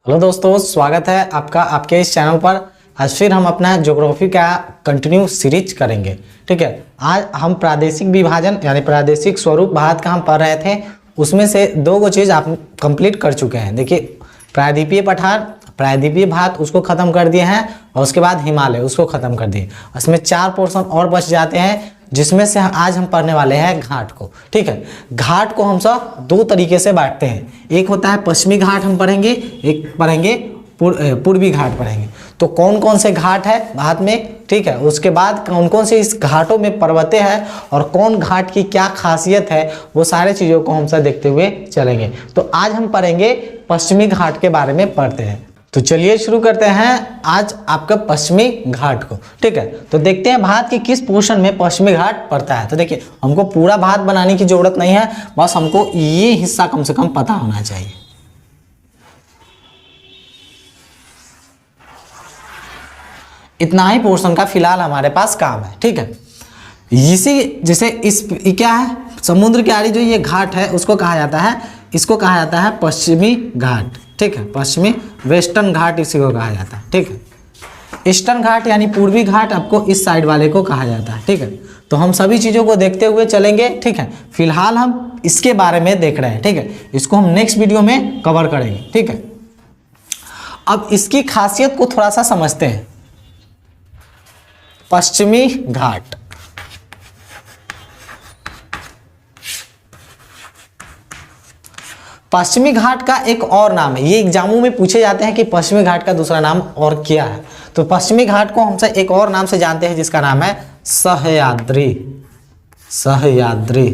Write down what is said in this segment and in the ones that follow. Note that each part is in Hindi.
हेलो दोस्तों, स्वागत है आपका आपके इस चैनल पर। आज फिर हम अपना ज्योग्राफी का कंटिन्यू सीरीज करेंगे। ठीक है, आज हम प्रादेशिक विभाजन यानी प्रादेशिक स्वरूप भारत का हम पढ़ रहे थे। उसमें से दो गो चीज़ आप कंप्लीट कर चुके हैं। देखिए, प्रायद्वीपीय पठार, प्रायद्वीपीय भारत उसको ख़त्म कर दिए हैं और उसके बाद हिमालय उसको ख़त्म कर दिए। उसमें 4 पोर्शन और बच जाते हैं, जिसमें से आज हम पढ़ने वाले हैं घाट को। ठीक है, घाट को हम सब दो तरीके से बांटते हैं। एक होता है पश्चिमी घाट हम पढ़ेंगे, एक पढ़ेंगे पूर्वी घाट पढ़ेंगे। तो कौन कौन से घाट है भारत में, ठीक है, उसके बाद कौन कौन से इस घाटों में पर्वतें हैं और कौन घाट की क्या खासियत है, वो सारे चीज़ों को हम सब देखते हुए चलेंगे। तो आज हम पढ़ेंगे पश्चिमी घाट के बारे में पढ़ते हैं। तो चलिए शुरू करते हैं आज आपका पश्चिमी घाट को। ठीक है, तो देखते हैं भारत के किस पोर्शन में पश्चिमी घाट पड़ता है। तो देखिए, हमको पूरा भारत बनाने की जरूरत नहीं है, बस हमको ये हिस्सा कम से कम पता होना चाहिए। इतना ही पोर्शन का फिलहाल हमारे पास काम है। ठीक है, इसी जैसे इस क्या है, समुद्र किनारे जो ये घाट है उसको कहा जाता है, इसको कहा जाता है पश्चिमी घाट। ठीक है, पश्चिमी वेस्टर्न घाट इसी को कहा जाता है। ठीक है, ईस्टर्न घाट यानी पूर्वी घाट आपको इस साइड वाले को कहा जाता है। ठीक है, तो हम सभी चीज़ों को देखते हुए चलेंगे। ठीक है, फिलहाल हम इसके बारे में देख रहे हैं। ठीक है, इसको हम नेक्स्ट वीडियो में कवर करेंगे। ठीक है, अब इसकी खासियत को थोड़ा सा समझते हैं। पश्चिमी घाट, पश्चिमी घाट का एक और नाम है, ये एग्जामों में पूछे जाते हैं कि पश्चिमी घाट का दूसरा नाम और क्या है। तो पश्चिमी घाट को हमसे एक और नाम से जानते हैं जिसका नाम है सह्याद्री। सह्याद्री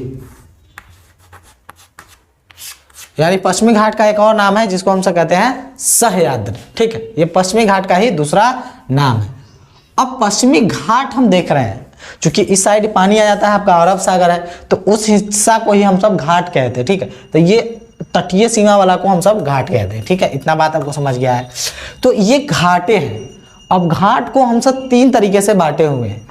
यानी पश्चिमी घाट का एक और नाम है जिसको हम सब कहते हैं सह्याद्री। ठीक है, ये पश्चिमी घाट का ही दूसरा नाम है। अब पश्चिमी घाट हम देख रहे हैं, क्योंकि इस साइड पानी आ जाता है, आपका अरब सागर है, तो उस हिस्सा को ही हम सब घाट कहते हैं। ठीक है, तो ये तटीय सीमा वाला को हम सब घाट कहते हैं। ठीक है, इतना बात आपको समझ गया है। तो ये घाटे हैं। अब घाट को हम सब 3 तरीके से बांटे हुए हैं।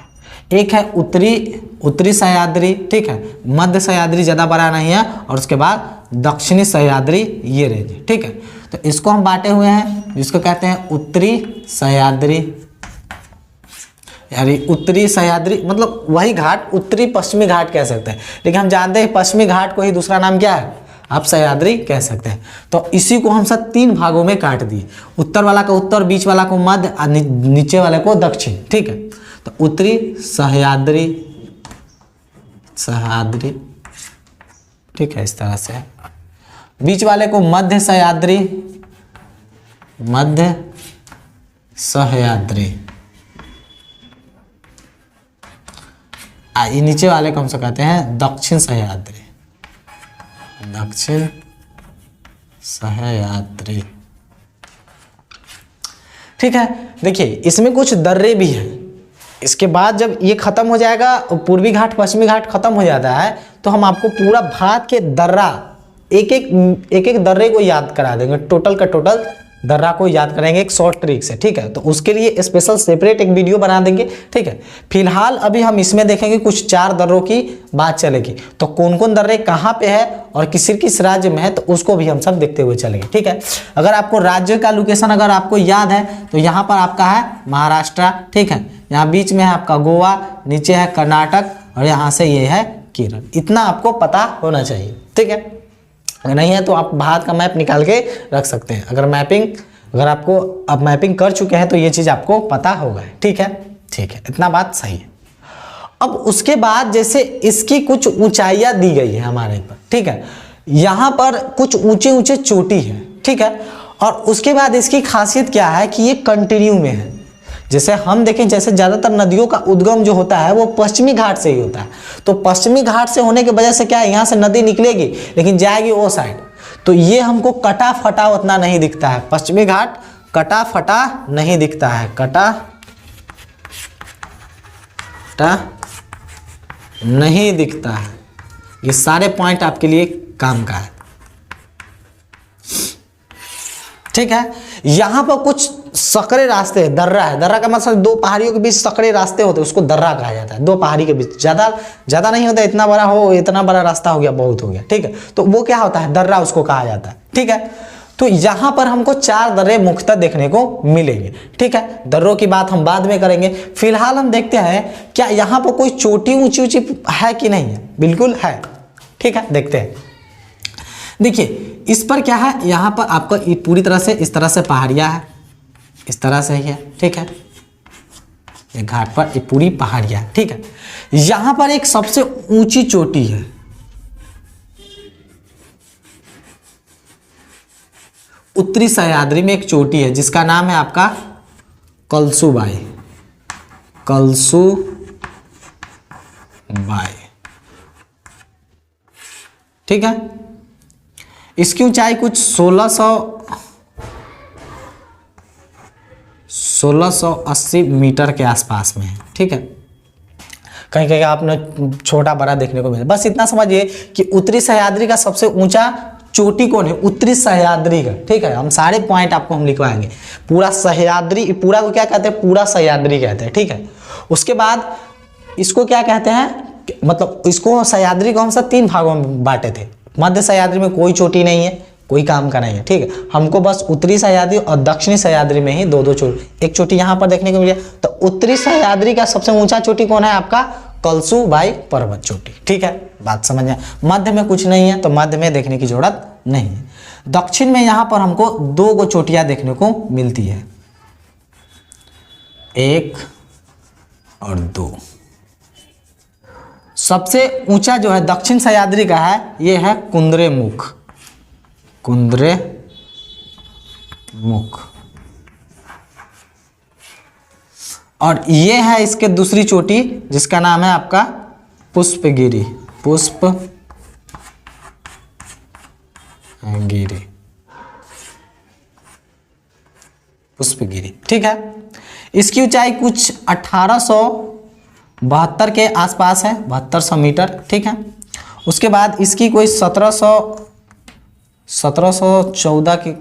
एक है उत्तरी सह्याद्री, ठीक है, मध्य सह्याद्री ज़्यादा बड़ा नहीं है, और उसके बाद दक्षिणी सह्याद्री, ये रेंज। ठीक है, तो इसको हम बांटे हुए हैं, जिसको कहते हैं उत्तरी सह्याद्री। यानी उत्तरी सह्याद्री मतलब वही घाट, उत्तरी पश्चिमी घाट कह सकते हैं, लेकिन हम जानते हैं पश्चिमी घाट को ही दूसरा नाम क्या है, आप सह्याद्री कह सकते हैं। तो इसी को हम सब 3 भागों में काट दिए, उत्तर वाला को उत्तर, बीच वाला को मध्य और नीचे वाले को दक्षिण। ठीक है, तो उत्तरी सह्याद्री, सह्याद्री, ठीक है, इस तरह से। बीच वाले को मध्य सह्याद्री, मध्य सह्याद्री। ये नीचे वाले को हम सब कहते हैं दक्षिण सह्याद्री, दक्षिण सह्याद्री। ठीक है, देखिए इसमें कुछ दर्रे भी हैं। इसके बाद जब ये खत्म हो जाएगा, पूर्वी घाट पश्चिमी घाट खत्म हो जाता है, तो हम आपको पूरा भारत के दर्रा एक एक दर्रे को याद करा देंगे, टोटल का टोटल दर्रा को याद करेंगे एक शॉर्ट ट्रिक से। ठीक है, तो उसके लिए स्पेशल सेपरेट एक वीडियो बना देंगे। ठीक है, फिलहाल अभी हम इसमें देखेंगे कुछ 4 दर्रों की बात चलेगी। तो कौन कौन दर्रे कहाँ पे है और किस राज्य में है, तो उसको भी हम सब देखते हुए चलेंगे। ठीक है, अगर आपको राज्य का लोकेशन अगर आपको याद है, तो यहाँ पर आपका है महाराष्ट्र। ठीक है, यहाँ बीच में है आपका गोवा, नीचे है कर्नाटक, और यहाँ से ये है केरल। इतना आपको पता होना चाहिए। ठीक है, अगर नहीं है तो आप भारत का मैप निकाल के रख सकते हैं। अगर आपको आप मैपिंग कर चुके हैं तो ये चीज़ आपको पता होगा। ठीक है, ठीक है, इतना बात सही है। अब उसके बाद जैसे इसकी कुछ ऊंचाइयाँ दी गई है हमारे पर। ठीक है, यहाँ पर कुछ ऊंचे ऊंचे चोटी है। ठीक है, और उसके बाद इसकी खासियत क्या है कि ये कंटिन्यू में है। जैसे हम देखें, जैसे ज़्यादातर नदियों का उद्गम जो होता है वो पश्चिमी घाट से ही होता है। तो पश्चिमी घाट से होने की वजह से क्या है, यहाँ से नदी निकलेगी लेकिन जाएगी वो साइड, तो ये हमको कटा फटा उतना नहीं दिखता है। पश्चिमी घाट कटा फटा नहीं दिखता है, कटा फटा नहीं दिखता है। ये सारे पॉइंट आपके लिए काम का है। ठीक है, यहाँ पर कुछ सकरे रास्ते हैं, दर्रा है। दर्रा का मतलब 2 पहाड़ियों के बीच सकरे रास्ते होते हैं, उसको दर्रा कहा जाता है। 2 पहाड़ी के बीच ज़्यादा नहीं होता, इतना बड़ा हो, इतना बड़ा रास्ता हो गया, बहुत हो गया। ठीक है, तो वो क्या होता है, दर्रा उसको कहा जाता है। ठीक है, तो यहाँ पर हमको 4 दर्रे मुख्यतः देखने को मिलेंगे। ठीक है, दर्रों की बात हम बाद में करेंगे। फिलहाल हम देखते हैं क्या यहाँ पर कोई चोटी ऊंची ऊंची है कि नहीं है। बिल्कुल है। ठीक है, देखते हैं। देखिए इस पर क्या है, यहाँ पर आपको पूरी तरह से इस तरह से पहाड़ियाँ है, इस तरह से ही है। ठीक है, ये घाट पर ये पूरी पहाड़ियाँ। ठीक है, यहाँ पर एक सबसे ऊंची चोटी है, उत्तरी सह्याद्री में एक चोटी है जिसका नाम है आपका कलसूबाई। कलसूबाई। ठीक है, इसकी ऊंचाई कुछ 1680 मीटर के आसपास में है। ठीक है, कहीं कहीं आपने छोटा बड़ा देखने को मिला। बस इतना समझिए कि उत्तरी सह्याद्री का सबसे ऊंचा चोटी कौन है, उत्तरी सह्याद्री का। ठीक है, हम सारे पॉइंट आपको हम लिखवाएंगे। पूरा सह्याद्री, पूरा को क्या कहते हैं, पूरा सह्याद्री कहते हैं। ठीक है, उसके बाद इसको क्या कहते हैं, मतलब इसको सह्याद्री को हम सब 3 भागों में बांटे थे। मध्य सह्याद्री में कोई चोटी नहीं है, कोई काम का नहीं है। ठीक है, हमको बस उत्तरी सह्याद्री और दक्षिणी सह्याद्री में ही 2-2 चोटी, एक चोटी यहाँ पर देखने को मिली। तो उत्तरी सह्याद्री का सबसे ऊंचा चोटी कौन है, आपका कलसूबाई पर्वत चोटी। ठीक है, बात समझ में। मध्य में कुछ नहीं है तो मध्य में देखने की जरूरत नहीं है। दक्षिण में यहाँ पर हमको 2 गो चोटियां देखने को मिलती है, 1 और 2। सबसे ऊंचा जो है दक्षिण सह्याद्री का है, ये है कुंद्रेमुख। कुंद्रेमुख। और ये है इसके दूसरी चोटी जिसका नाम है आपका पुष्पगिरी। पुष्पगिरी। ठीक है, इसकी ऊंचाई कुछ 1872 के आसपास है, 7200 मीटर। ठीक है, उसके बाद इसकी कोई 1714 की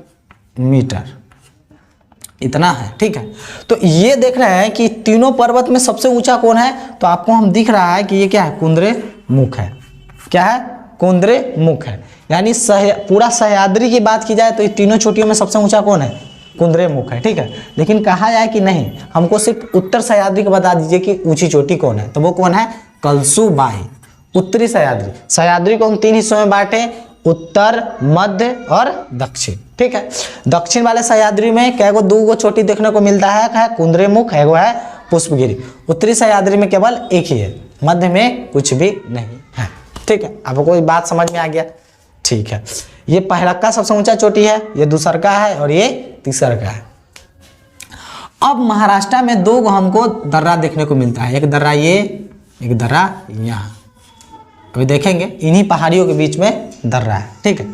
मीटर इतना है। ठीक है, तो ये देख रहे हैं कि तीनों पर्वत में सबसे ऊंचा कौन है, तो आपको हम दिख रहा है कि ये क्या है, कुंद्रेमुख है। क्या है, कुंद्रेमुख है। यानी पूरा सह्याद्री की बात की जाए तो ये तीनों चोटियों में सबसे ऊंचा कौन है, कुंद्रेमुख है। ठीक है, लेकिन कहा जाए कि नहीं, हमको सिर्फ उत्तर सह्याद्री को बता दीजिए कि ऊंची चोटी कौन है, तो वो कौन है, कलसूबाई। उत्तरी सह्याद्री, सह्याद्री को हम 3 हिस्सों में बांटे, उत्तर, मध्य और दक्षिण। ठीक है, दक्षिण वाले सह्याद्री में क्या को 2 गो चोटी देखने को मिलता है कुंद्रेमुख, है वो है पुष्पगिरी। उत्तरी सह्याद्री में केवल एक ही है, मध्य में कुछ भी नहीं है। ठीक है, आपको कोई बात समझ में आ गया। ठीक है, ये पहला का सबसे ऊंचा चोटी है, ये दूसरा का है और ये तीसरा का है। अब महाराष्ट्र में 2 हमको दर्रा देखने को मिलता है, एक दर्रा ये, एक दर्रा यहाँ। अभी देखेंगे इन्हीं पहाड़ियों के बीच में दर्रा है। ठीक है,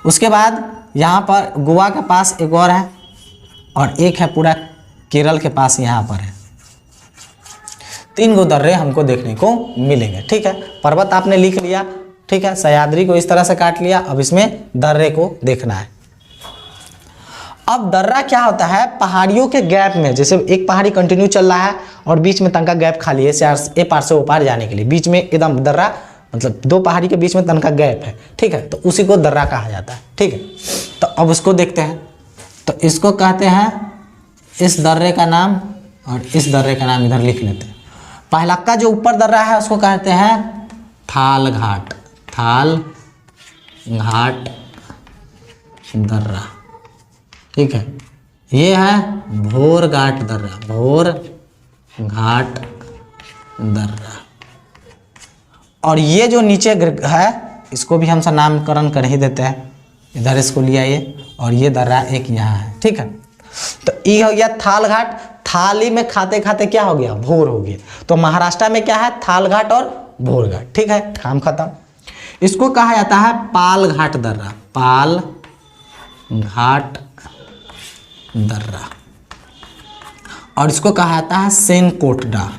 उसके बाद यहाँ पर गोवा के पास एक और है और एक है पूरा केरल के पास यहाँ पर है। 3 गो दर्रे हमको देखने को मिलेंगे। ठीक है, पर्वत आपने लिख लिया। ठीक है, सह्याद्री को इस तरह से काट लिया, अब इसमें दर्रे को देखना है। अब दर्रा क्या होता है, पहाड़ियों के गैप में, जैसे एक पहाड़ी कंटिन्यू चल रहा है और बीच में तनका गैप खाली है ए पार से ओ पार जाने के लिए, बीच में एकदम दर्रा, मतलब 2 पहाड़ी के बीच में तनका गैप है। ठीक है, तो उसी को दर्रा कहा जाता है। ठीक है, तो अब उसको देखते हैं। तो इसको कहते हैं, इस दर्रे का नाम और इस दर्रे का नाम इधर लिख लेते हैं। पहला का जो ऊपर दर्रा है उसको कहते हैं थाल घाट। थाल घाट दर्रा। ठीक है, ये है भोर घाट दर्रा। भोर घाट दर्रा। और ये जो नीचे है इसको भी हम सब नामकरण कर ही देते हैं, इधर इसको ले आइए। और ये दर्रा एक यहाँ है। ठीक है, तो ये हो गया थाल घाट। थाली में खाते खाते क्या हो गया, भोर हो गया। तो महाराष्ट्र में क्या है, थाल घाट और भोर घाट। ठीक है, काम खत्म। इसको कहा जाता है पाल घाट दर्रा। पाल घाट दर्रा। और इसको कहा जाता है सेनकोटडा।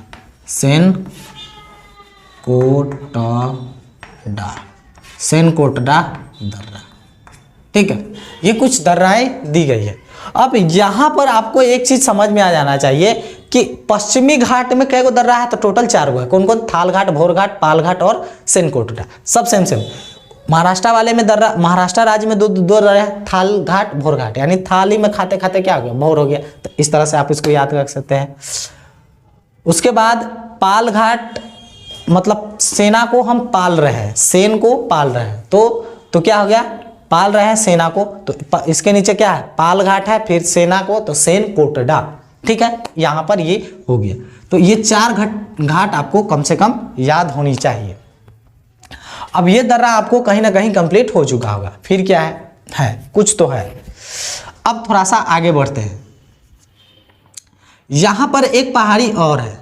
सेनकोटडा दर्रा। ठीक है, ये कुछ दर्राएं दी गई है। अब यहाँ पर आपको एक चीज समझ में आ जाना चाहिए कि पश्चिमी घाट में कई गो दर्रा है, तो टोटल 4 गो है। कौन कौन, थाल घाट, भोर घाट, पाल घाट और सेनकोटडा। सब सेम सेम। महाराष्ट्र वाले में दर्रा, महाराष्ट्र राज्य में दो दर्रा है, थाल घाट भोर घाट, यानी थाली में खाते खाते क्या हो गया, भोर हो गया। तो इस तरह से आप इसको याद रख सकते हैं। उसके बाद पाल घाट, मतलब सेना को हम पाल रहे हैं, सेन को पाल रहे हैं, तो क्या हो गया, पाल रहे हैं सेना को, तो इसके नीचे क्या है, पाल घाट है, फिर सेना को तो सेन कोटडा। ठीक है, यहाँ पर ये हो गया। तो ये 4 घाट आपको कम से कम याद होनी चाहिए। अब ये दर्रा आपको कहीं ना कहीं कंप्लीट हो चुका होगा। फिर क्या है कुछ तो है। अब थोड़ा सा आगे बढ़ते हैं। यहां पर एक पहाड़ी और है।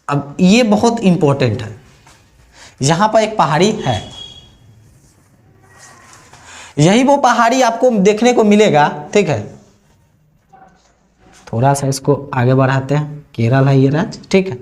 अब ये बहुत इंपॉर्टेंट है। यहां पर एक पहाड़ी है, यही वो पहाड़ी आपको देखने को मिलेगा। ठीक है, थोड़ा सा इसको आगे बढ़ाते हैं। केरल है ये राज्य। ठीक है,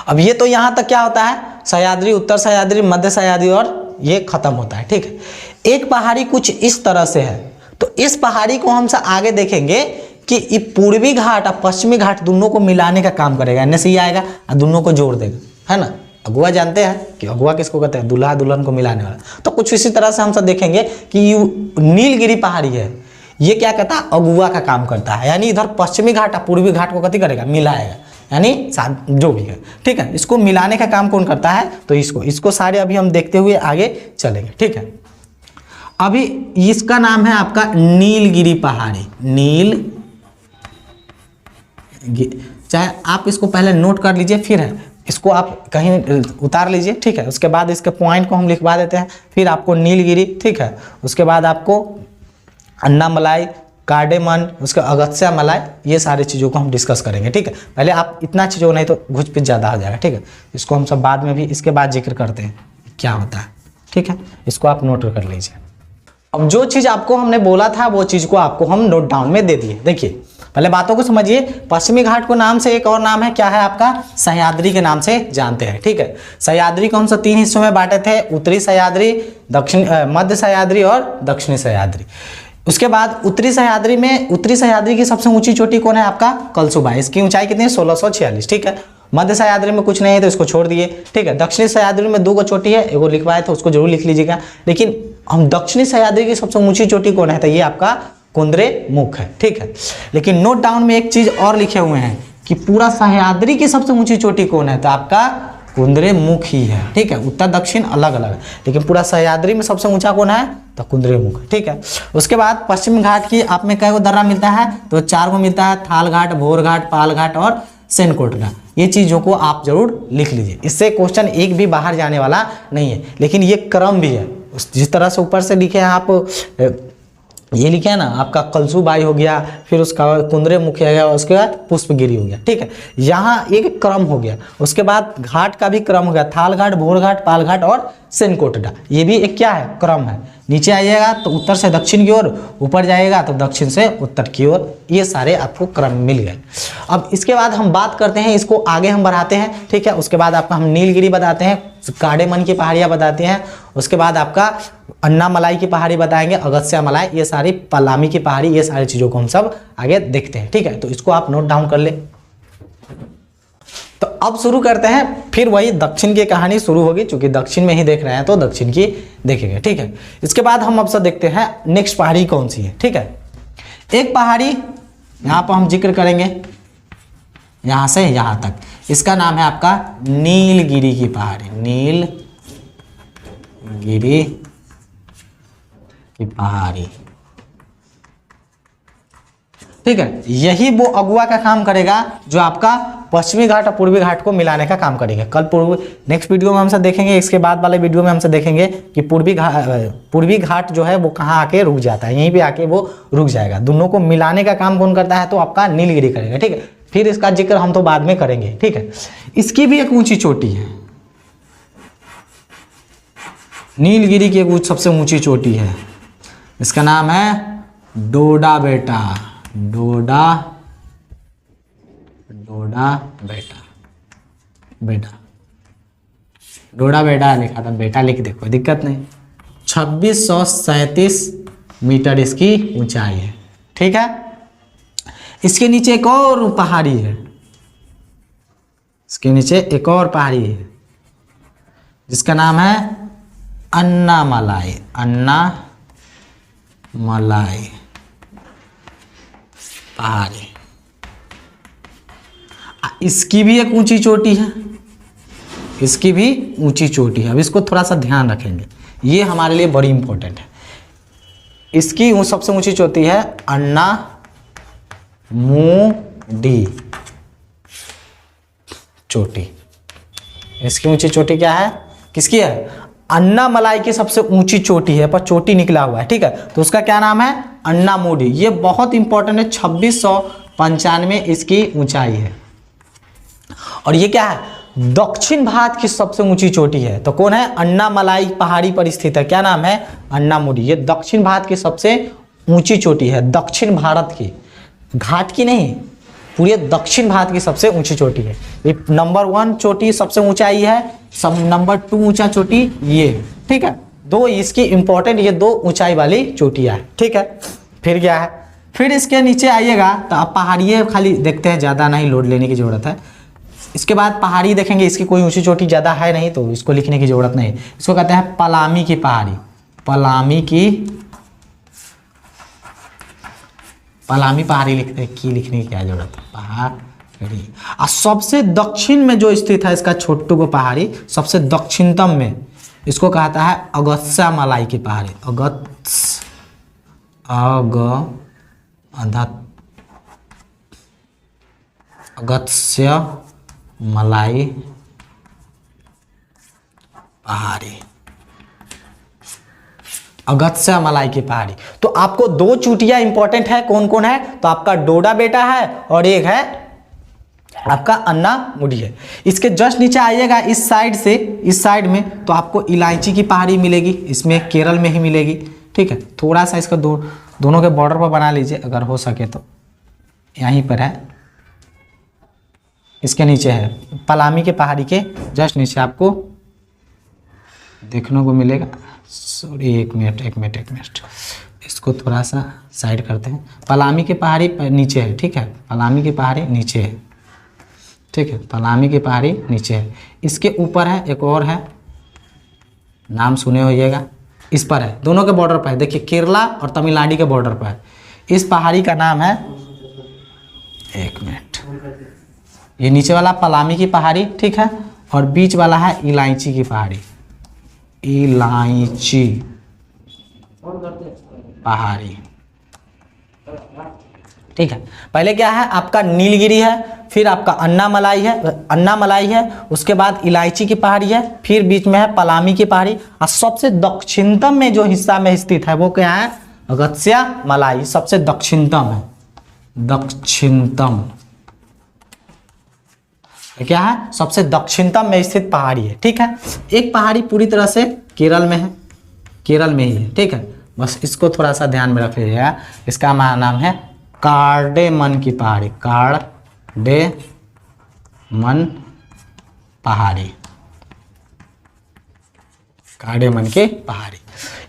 अब ये तो यहां तक क्या होता है, सह्याद्री, उत्तर सह्याद्री, मध्य सह्याद्री और ये खत्म होता है। ठीक है, एक पहाड़ी कुछ इस तरह से है। तो इस पहाड़ी को हम आगे देखेंगे कि ये पूर्वी घाट और पश्चिमी घाट दोनों को मिलाने का काम करेगा। इनमें से ये आएगा और दोनों को जोड़ देगा, है ना। अगुआ जानते हैं कि अगुआ किसको कहते हैं, दूल्हा दुल्हन को मिलाने वाला। तो कुछ इसी तरह से हम सब देखेंगे कि नीलगिरी पहाड़ी है, ये क्या कहता है, अगुआ का काम करता है। यानी इधर पश्चिमी घाट और पूर्वी घाट को कथी करेगा, मिलाएगा, यानी जो भी है। ठीक है, इसको मिलाने का काम कौन करता है, तो इसको सारे अभी हम देखते हुए आगे चलेंगे। ठीक है, अभी इसका नाम है आपका नीलगिरी पहाड़ी। चाहे आप इसको पहले नोट कर लीजिए, फिर है इसको आप कहीं उतार लीजिए। ठीक है, उसके बाद इसके पॉइंट को हम लिखवा देते हैं। फिर आपको नीलगिरी, ठीक है, उसके बाद आपको अन्नामलाई, कार्डेमन, उसके अगस्त्य मलाई, ये सारी चीज़ों को हम डिस्कस करेंगे। ठीक है, पहले आप इतना चीज़ों नहीं तो घुच पिच ज़्यादा हो जाएगा। ठीक है, इसको हम सब बाद में भी इसके बाद जिक्र करते हैं क्या होता है। ठीक है, इसको आप नोट कर लीजिए। अब जो चीज़ आपको हमने बोला था वो चीज़ को आपको हम नोट डाउन में दे दिए। देखिए पहले बातों को समझिए। पश्चिमी घाट को नाम से एक और नाम है, क्या है आपका, सह्याद्री के नाम से जानते हैं। ठीक है, सह्याद्री को हम सब 3 हिस्सों में बांटे थे, उत्तरी सह्याद्री, मध्य सह्याद्री और दक्षिणी सह्याद्री। उसके बाद उत्तरी सह्याद्री की सबसे ऊंची चोटी कौन है, आपका कलसुबा। इसकी ऊंचाई कितनी है, 1646। ठीक है, मध्य सह्याद्री में कुछ नहीं है तो इसको छोड़ दिए। ठीक है, दक्षिणी सह्याद्री में 2 चोटी है, एगो लिखवाए थे उसको जरूर लिख लीजिएगा। लेकिन हम दक्षिणी सह्याद्री की सबसे ऊंची चोटी कौन है, तो ये आपका कुंद्रेमुख है। ठीक है, लेकिन नोट डाउन में एक चीज और लिखे हुए हैं कि पूरा सह्याद्री की सबसे ऊंची चोटी कौन है, तो आपका कुंद्रेमुख ही है। ठीक है, उत्तर दक्षिण अलग अलग है, लेकिन पूरा सह्याद्री में सबसे ऊंचा कौन है, तो कुंद्रेमुख। ठीक है, उसके बाद पश्चिम घाट की आप में कई दर्रा मिलता है, तो 4 को मिलता है, थाल घाट, भोर घाट, पाल घाट और सेनकोटडा। ये चीज़ों को आप जरूर लिख लीजिए, इससे क्वेश्चन एक भी बाहर जाने वाला नहीं है। लेकिन ये क्रम भी है, जिस तरह से ऊपर से लिखे हैं आप, ये लिखे है ना आपका कलसुबाई हो गया, फिर उसका कुंद्रेमुख हो गया, उसके बाद पुष्पगिरी हो गया। ठीक है, यहाँ एक क्रम हो गया। उसके बाद घाट का भी क्रम हो गया, थाल घाट, भोर घाट, पाल घाट और सेनकोटडा। ये भी एक क्या है, क्रम है। नीचे आइएगा तो उत्तर से दक्षिण की ओर, ऊपर जाइएगा तो दक्षिण से उत्तर की ओर, ये सारे आपको क्रम मिल गए। अब इसके बाद हम बात करते हैं, इसको आगे हम बढ़ाते हैं। ठीक है, उसके बाद आपका हम नीलगिरी बताते हैं, कार्डेमन की पहाड़ियाँ बताते हैं, उसके बाद आपका अन्नामलाई की पहाड़ी बताएंगे, अगस्त्य मलाई, ये सारी पलामी की पहाड़ी, ये सारी चीज़ों को हम सब आगे देखते हैं। ठीक है, तो इसको आप नोट डाउन कर ले। तो अब शुरू करते हैं, फिर वही दक्षिण की कहानी शुरू होगी, क्योंकि दक्षिण में ही देख रहे हैं तो दक्षिण की देखेंगे। ठीक है, इसके बाद हम अब सब देखते हैं नेक्स्ट पहाड़ी कौन सी है। ठीक है, एक पहाड़ी यहाँ पर हम जिक्र करेंगे, यहाँ से यहाँ तक, इसका नाम है आपका नीलगिरी की पहाड़ी। नीलगिरी की पहाड़ी। ठीक है, यही वो अगुआ का काम करेगा जो आपका पश्चिमी घाट और पूर्वी घाट को मिलाने का काम करेगा। कल नेक्स्ट वीडियो में हमसे देखेंगे, इसके बाद वाले वीडियो में हमसे देखेंगे कि पूर्वी घाट जो है वो कहाँ आके रुक जाता है, यहीं पे आके वो रुक जाएगा। दोनों को मिलाने का काम कौन करता है, तो आपका नीलगिरी करेगा। ठीक है, फिर इसका जिक्र हम तो बाद में करेंगे। ठीक है, इसकी भी एक ऊंची चोटी है, नीलगिरी की एक सबसे ऊंची चोटी है, इसका नाम है डोडा बेटा। डोडा बेटा लिखा था, बेटा लिख दे, कोई दिक्कत नहीं। 2637 मीटर इसकी ऊंचाई है। ठीक है, इसके नीचे एक और पहाड़ी है, इसके नीचे एक और पहाड़ी है, जिसका नाम है अन्नामलाई। अन्नामलाई पहाड़ी। इसकी भी एक ऊंची चोटी है, इसकी भी ऊंची चोटी है। अब इसको थोड़ा सा ध्यान रखेंगे, ये हमारे लिए बड़ी इंपॉर्टेंट है। इसकी सबसे ऊंची चोटी है अन्नामुडी चोटी। इसकी ऊंची चोटी क्या है, किसकी है? अन्नामलाई की सबसे ऊंची चोटी है, पर चोटी निकला हुआ है, ठीक है। तो उसका क्या नाम है? अन्नामुडी। ये बहुत इंपॉर्टेंट है, 2695 इसकी ऊंचाई है। और ये क्या है? दक्षिण भारत की सबसे ऊंची चोटी है। तो कौन है? अन्नामलाई पहाड़ी पर स्थित है। क्या नाम है? अन्नामुडी। ये दक्षिण भारत की सबसे ऊंची चोटी है, दक्षिण भारत की, घाट की नहीं, पूरे दक्षिण भारत की सबसे ऊंची चोटी है। ये नंबर 1 चोटी सबसे ऊंचाई है, सब नंबर 2 ऊंचा चोटी ये, ठीक है। दो इसकी इंपॉर्टेंट ये 2 ऊंचाई वाली चोटियां है, ठीक है। फिर क्या है? फिर इसके नीचे आइएगा तो आप पहाड़ियाँ खाली देखते हैं, ज़्यादा नहीं लोड लेने की ज़रूरत है। इसके बाद पहाड़ी देखेंगे, इसकी कोई ऊंची चोटी ज़्यादा है नहीं, तो इसको लिखने की ज़रूरत नहीं। इसको कहते हैं पलामी की पहाड़ी। पलामी पहाड़ी लिखने की क्या जरूरत है? पहाड़ी। और सबसे दक्षिण में जो स्थित है इसका छोटू को पहाड़ी, सबसे दक्षिणतम में, इसको कहता है अगस्त्यामलाई की पहाड़ी। अगस्त्यामलाई पहाड़ी। अगस्त्यामलाई की पहाड़ी। तो आपको 2 चोटियां इंपॉर्टेंट है, कौन कौन है? तो आपका डोडा बेटा है और एक है आपका अन्नामुडी है। इसके जस्ट नीचे आइएगा इस साइड से, इस साइड में तो आपको इलायची की पहाड़ी मिलेगी, इसमें केरल में ही मिलेगी, ठीक है। थोड़ा सा इसका दोनों के बॉर्डर पर बना लीजिए अगर हो सके तो। यहीं पर है, इसके नीचे है, पलामी के पहाड़ी के जस्ट नीचे आपको देखने को मिलेगा। सॉरी, एक मिनट, इसको थोड़ा सा साइड करते हैं। पलामी की पहाड़ी नीचे है, ठीक है। पलामी की पहाड़ी नीचे है, ठीक है। पलामी की पहाड़ी नीचे है। इसके ऊपर है एक और है, नाम सुने होइएगा, इस पर है, दोनों के बॉर्डर पर है। देखिए केरला और तमिलनाडु के बॉर्डर पर है। इस पहाड़ी का नाम है, एक मिनट, ये नीचे वाला पलामी की पहाड़ी, ठीक है। और बीच वाला है इलायची की पहाड़ी, इलायची पहाड़ी, ठीक है। पहले क्या है आपका नीलगिरी है, फिर आपका अन्नामलाई है, उसके बाद इलायची की पहाड़ी है, फिर बीच में है पलामी की पहाड़ी, और सबसे दक्षिणतम में जो हिस्सा में स्थित है वो क्या है? अगस्त्यामलाई सबसे दक्षिणतम है। दक्षिणतम क्या है? सबसे दक्षिणतम में स्थित पहाड़ी है, ठीक है। एक पहाड़ी पूरी तरह से केरल में है, केरल में ही है, ठीक है। बस इसको थोड़ा सा ध्यान में रख लीजिएगा। इसका नाम है कार्डेमन की पहाड़ी। कार्डेमन पहाड़ी, कार्डेमन की पहाड़ी।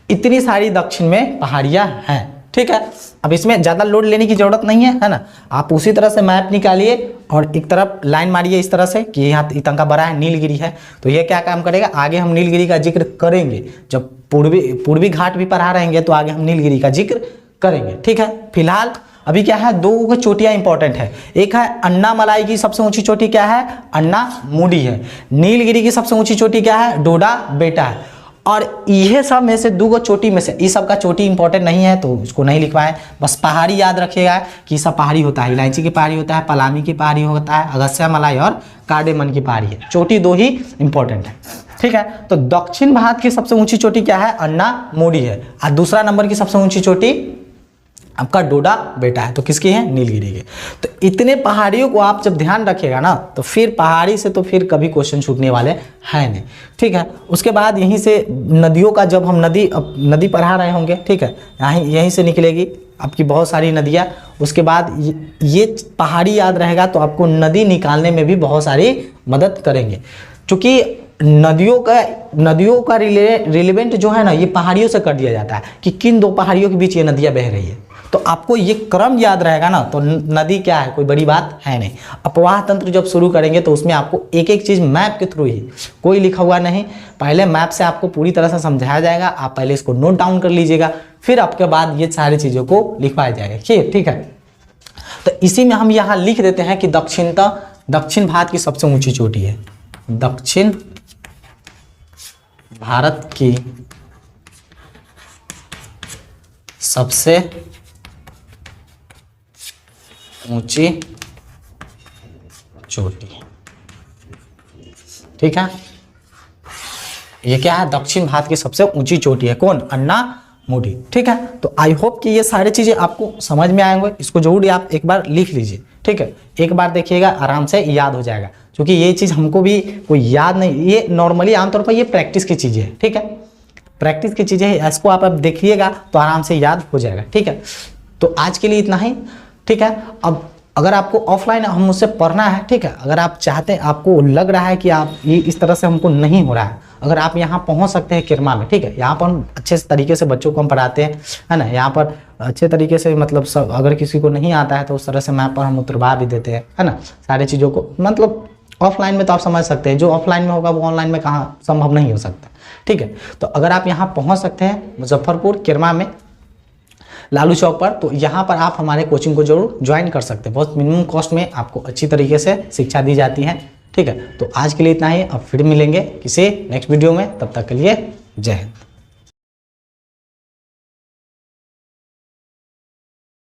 इतनी सारी दक्षिण में पहाड़ियां हैं, ठीक है। अब इसमें ज़्यादा लोड लेने की ज़रूरत नहीं है ना। आप उसी तरह से मैप निकालिए और एक तरफ लाइन मारिए इस तरह से कि यहाँ इतना बड़ा है, नीलगिरी है, तो ये क्या काम करेगा? आगे हम नीलगिरी का जिक्र करेंगे, जब पूर्वी घाट भी पढ़ा रहेंगे तो आगे हम नीलगिरी का जिक्र करेंगे, ठीक है। फिलहाल अभी क्या है, 2 चोटियाँ इंपॉर्टेंट है। एक है अन्नामलाई की सबसे ऊंची चोटी क्या है? अन्नामुडी है। नीलगिरी की सबसे ऊंची चोटी क्या है? डोडा बेटा है। और ये सब में से 2 चोटी में से इस सब का चोटी इंपॉर्टेंट नहीं है तो इसको नहीं लिखवाएं। बस पहाड़ी याद रखिएगा कि सब पहाड़ी होता है, इलायची की पहाड़ी होता है, पलामी की पहाड़ी होता है, अगस्त्यामलाई और कार्डेमन की पहाड़ी है। चोटी 2 ही इंपॉर्टेंट है, ठीक है। तो दक्षिण भारत की सबसे ऊंची चोटी क्या है? अन्नामुडी है। और दूसरा नंबर की सबसे ऊंची चोटी आपका डोडा बेटा है। तो किसकी है? नीलगिरी की। तो इतने पहाड़ियों को आप जब ध्यान रखिएगा ना तो फिर पहाड़ी से तो फिर कभी क्वेश्चन छूटने वाले हैं नहीं, ठीक है। उसके बाद यहीं से नदियों का, जब हम नदी पढ़ा रहे होंगे, ठीक है, यहीं से निकलेगी आपकी बहुत सारी नदियाँ। उसके बाद ये पहाड़ी याद रहेगा तो आपको नदी निकालने में भी बहुत सारी मदद करेंगे, क्योंकि नदियों का रिलेवेंट जो है ना ये पहाड़ियों से कर दिया जाता है कि किन 2 पहाड़ियों के बीच ये नदियाँ बह रही है। तो आपको ये क्रम याद रहेगा ना, तो नदी क्या है, कोई बड़ी बात है नहीं। अपवाह तंत्र जब शुरू करेंगे तो उसमें आपको एक एक चीज़ मैप के थ्रू ही, कोई लिखा हुआ नहीं, पहले मैप से आपको पूरी तरह से समझाया जाएगा, आप पहले इसको नोट डाउन कर लीजिएगा, फिर आपके बाद ये सारी चीज़ों को लिखवाया जाएगा। ठीक है। तो इसी में हम यहाँ लिख देते हैं कि दक्षिण भारत की सबसे ऊंची चोटी है, दक्षिण भारत की सबसे ऊंची चोटी। ठीक है, ये क्या है, दक्षिण भारत की सबसे ऊंची चोटी है, कौन, अन्नामुडी। ठीक है, तो आई होप कि ये सारी चीजें आपको समझ में आएंगे, इसको जरूर आप एक बार लिख लीजिए। ठीक है, एक बार देखिएगा आराम से याद हो जाएगा, क्योंकि ये चीज हमको भी कोई याद नहीं, ये नॉर्मली आमतौर पर ये प्रैक्टिस की चीजें है। ठीक है, प्रैक्टिस की चीजें है, इसको आप अब देखिएगा तो आराम से याद हो जाएगा। ठीक है, तो आज के लिए इतना ही। ठीक है, अब अगर आपको ऑफलाइन हम मुझसे पढ़ना है, ठीक है, अगर आप चाहते हैं, आपको लग रहा है कि आप ये इस तरह से हमको नहीं हो रहा है, अगर आप यहाँ पहुँच सकते हैं किरमा में, ठीक है, यहाँ पर हम अच्छे तरीके से बच्चों को हम पढ़ाते हैं, है ना, यहाँ पर अच्छे तरीके से, मतलब सब, अगर किसी को नहीं आता है तो उस तरह से मैप पर हम उतरवा भी देते हैं, है ना, सारी चीज़ों को। मतलब ऑफलाइन में तो आप समझ सकते हैं, जो ऑफलाइन में होगा वो ऑनलाइन में कहाँ संभव नहीं हो सकता। ठीक है, तो अगर आप यहाँ पहुँच सकते हैं मुजफ्फरपुर किरमा में लालू चौक पर, तो यहाँ पर आप हमारे कोचिंग को जरूर ज्वाइन कर सकते हैं, बहुत मिनिमम कॉस्ट में आपको अच्छी तरीके से शिक्षा दी जाती है। ठीक है, तो आज के लिए इतना ही, अब फिर मिलेंगे किसी नेक्स्ट वीडियो में, तब तक के लिए जय हिंद।